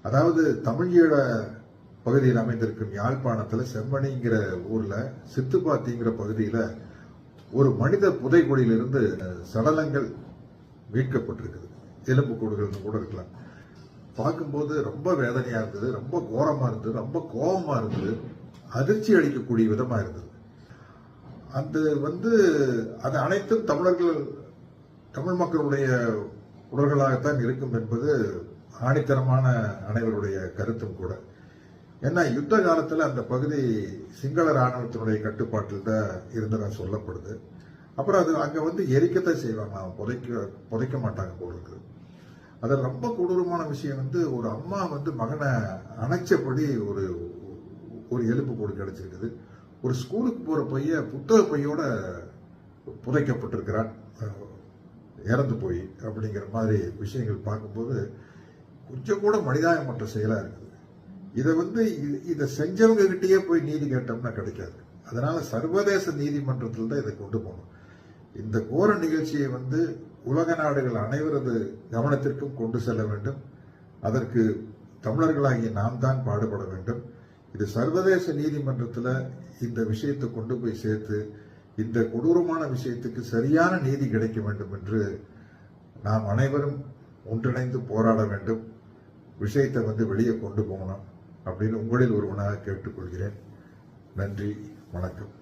அதாவது தமிழீழ பகுதியில் அமைந்திருக்கும் யாழ்ப்பாணத்தில் செம்மணிங்கிற ஊர்ல சித்துப்பாத்திங்கிற பகுதியில் ஒரு மனித புதைக்குழியிலிருந்து சடலங்கள் மீட்கப்பட்டிருக்குது. எலும்புக்கூடுகள் கூட இருக்கலாம். பார்க்கும்போது ரொம்ப வேதனையா இருந்தது, ரொம்ப கோரமா இருந்தது, ரொம்ப கோபமா இருந்தது, அதிர்ச்சி அளிக்கக்கூடிய விதமா இருந்தது. அது அனைத்தும் தமிழ் மக்களுடைய உடல்களாகத்தான் இருக்கும் என்பது ஆணித்தரமான அனைவருடைய கருத்தும் கூட. ஏன்னா யுத்த காலத்தில் அந்த பகுதி சிங்கள ராணுவத்தினுடைய கட்டுப்பாட்டில் தான் இருந்ததா சொல்லப்படுது. அப்புறம் அது அங்க எரிக்கத்தான் செய்வாங்க, புதைக்க மாட்டாங்க போல இருக்குது. அதில் ரொம்ப கொடூரமான விஷயம் ஒரு அம்மா மகனை அணைச்சபடி ஒரு எலும்பு கூடு கிடைச்சிருக்குது. ஒரு ஸ்கூலுக்கு போற புத்தக பையோட புதைக்கப்பட்டிருக்கிறான் இறந்து போய் அப்படிங்கிற மாதிரி விஷயங்கள் பார்க்கும்போது கொஞ்சம் கூட மனிதாயமற்ற செயலா இருக்குது. இதை செஞ்சவங்க கிட்டேயே போய் நீதி கேட்டோம்னா கிடைக்காது. அதனால சர்வதேச நீதிமன்றத்தில் தான் இதை கொண்டு போகணும். இந்த கோர நிகழ்ச்சியை உலக நாடுகள் அனைவரது கவனத்திற்கும் கொண்டு செல்ல வேண்டும். அதற்கு தமிழர்களாகிய நாம் தான் பாடுபட வேண்டும். இது சர்வதேச நீதிமன்றத்தில் இந்த விஷயத்தை கொண்டு போய் சேர்த்து இந்த கொடூரமான விஷயத்துக்கு சரியான நீதி கிடைக்க வேண்டும் என்று நாம் அனைவரும் ஒன்றிணைந்து போராட வேண்டும். விஷயத்தை வெளியே கொண்டு போகணும் அப்படின்னு உங்களில் ஒருவனாக கேட்டுக்கொள்கிறேன். நன்றி, வணக்கம்.